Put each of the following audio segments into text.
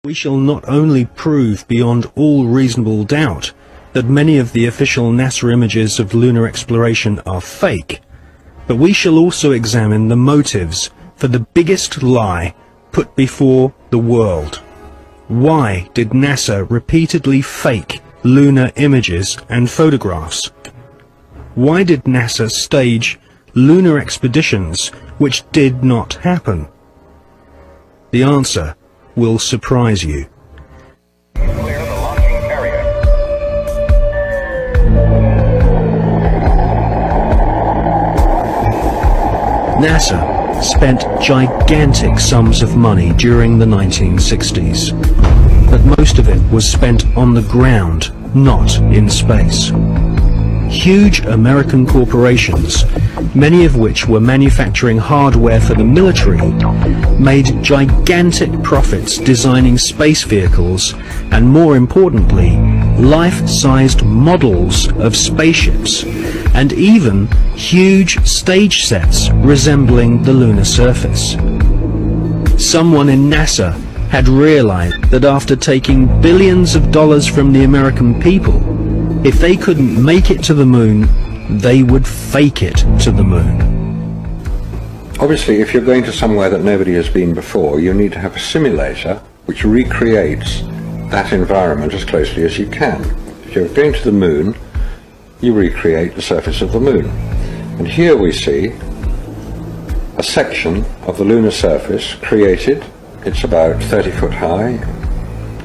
We shall not only prove beyond all reasonable doubt that many of the official NASA images of lunar exploration are fake, but we shall also examine the motives for the biggest lie put before the world. Why did NASA repeatedly fake lunar images and photographs? Why did NASA stage lunar expeditions which did not happen? The answer will surprise you. Clear the launching area. NASA spent gigantic sums of money during the 1960s, but most of it was spent on the ground, not in space. Huge American corporations, many of which were manufacturing hardware for the military, made gigantic profits designing space vehicles and, more importantly, life-sized models of spaceships, and even huge stage sets resembling the lunar surface. Someone in NASA had realized that after taking billions of dollars from the American people, if they couldn't make it to the moon, they would fake it to the moon. Obviously, if you're going to somewhere that nobody has been before, you need to have a simulator which recreates that environment as closely as you can. If you're going to the moon, you recreate the surface of the moon. And here we see a section of the lunar surface created. It's about 30 foot high,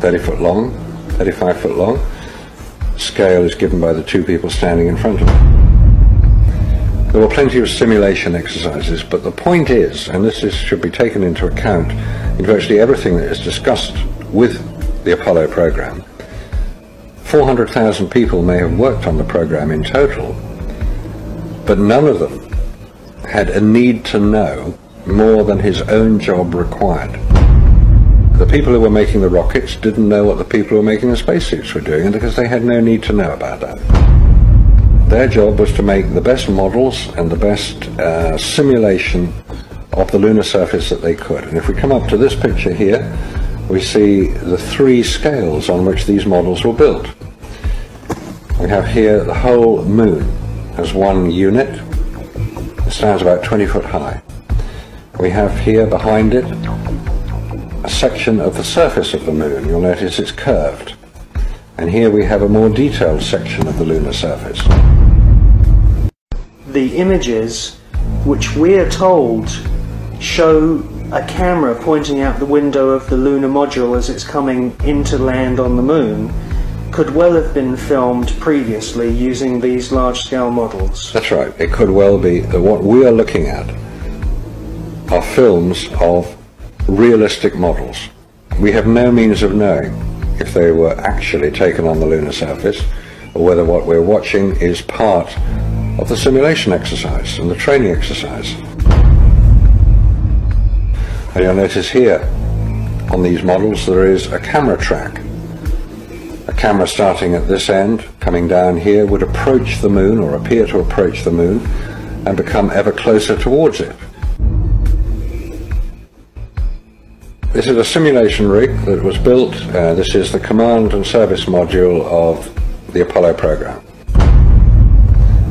30 foot long, 35 foot long. Scale is given by the two people standing in front of it. There were plenty of simulation exercises, but the point is, and should be taken into account in virtually everything that is discussed with the Apollo program, 400,000 people may have worked on the program in total, but none of them had a need to know more than his own job required. The people who were making the rockets didn't know what the people who were making the spacesuits were doing, because they had no need to know about that. Their job was to make the best models and the best simulation of the lunar surface that they could. And if we come up to this picture here, we see the three scales on which these models were built. We have here the whole moon as one unit. It stands about 20 foot high. We have here behind it a section of the surface of the moon. You'll notice it's curved. And here we have a more detailed section of the lunar surface. The images, which we are told show a camera pointing out the window of the lunar module as it's coming into land on the moon, could well have been filmed previously using these large-scale models. That's right. It could well be that what we are looking at are films of realistic models. We have no means of knowing if they were actually taken on the lunar surface, or whether what we're watching is part of the simulation exercise and the training exercise. And you'll notice here on these models there is a camera track. A camera starting at this end, coming down here, would approach the moon, or appear to approach the moon, and become ever closer towards it. This is a simulation rig that was built. This is the command and service module of the Apollo program.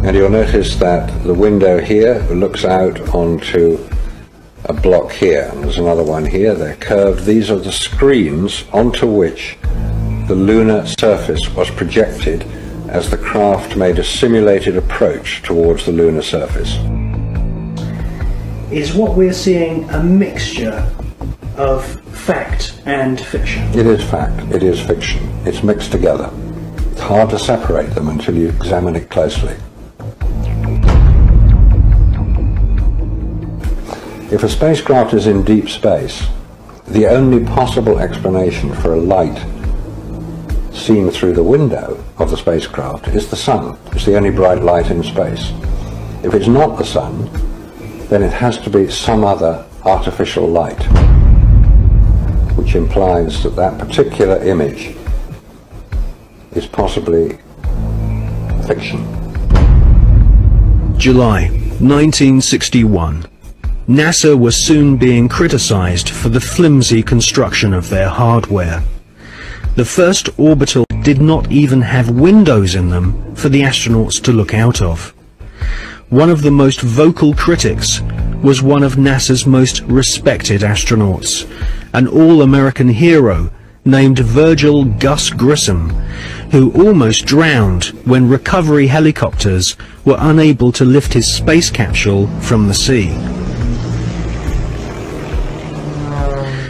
And you'll notice that the window here looks out onto a block here, and there's another one here. They're curved. These are the screens onto which the lunar surface was projected as the craft made a simulated approach towards the lunar surface. Is what we're seeing a mixture of fact and fiction? It is fact, it is fiction. It's mixed together. It's hard to separate them until you examine it closely. If a spacecraft is in deep space, the only possible explanation for a light seen through the window of the spacecraft is the sun. It's the only bright light in space. If it's not the sun, then it has to be some other artificial light, which implies that that particular image is possibly fiction. July 1961. NASA was soon being criticized for the flimsy construction of their hardware. The first orbital did not even have windows in them for the astronauts to look out of. One of the most vocal critics was one of NASA's most respected astronauts, an all-American hero named Virgil Gus Grissom, who almost drowned when recovery helicopters were unable to lift his space capsule from the sea.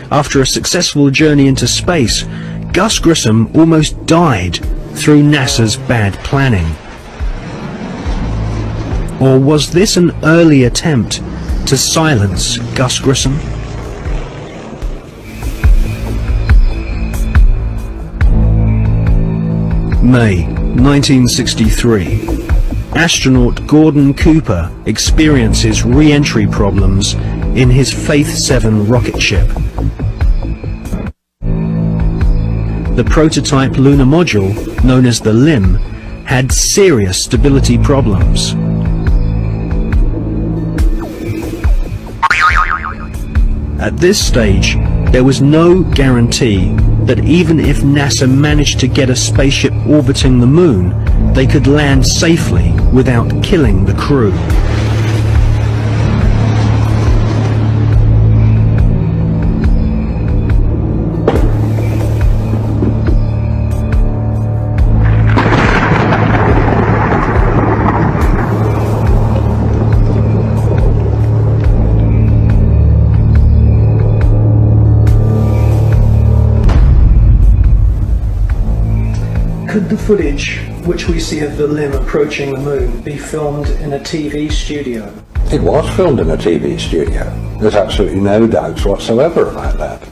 After a successful journey into space, Gus Grissom almost died through NASA's bad planning. Or was this an early attempt to silence Gus Grissom? May 1963. Astronaut Gordon Cooper experiences re-entry problems in his Faith 7 rocket ship. The prototype lunar module, known as the LIM, had serious stability problems. At this stage, there was no guarantee that even if NASA managed to get a spaceship orbiting the moon, they could land safely without killing the crew. Could the footage which we see of the LIM approaching the moon be filmed in a TV studio? It was filmed in a TV studio. There's absolutely no doubts whatsoever about that.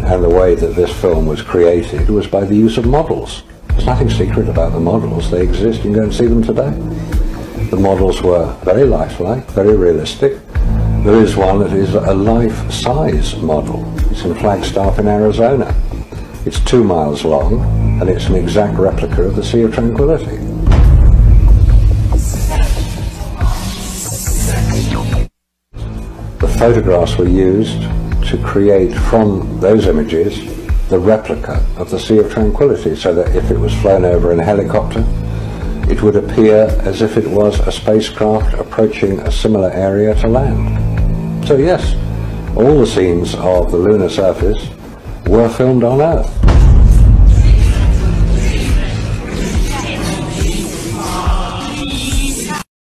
And the way that this film was created was by the use of models. There's nothing secret about the models. They exist. You can go and see them today. The models were very lifelike, very realistic. There is one that is a life-size model. It's in Flagstaff in Arizona. It's 2 miles long, and it's an exact replica of the Sea of Tranquility. The photographs were used to create from those images the replica of the Sea of Tranquility, so that if it was flown over in a helicopter, it would appear as if it was a spacecraft approaching a similar area to land. So yes, all the scenes of the lunar surface were filmed on Earth.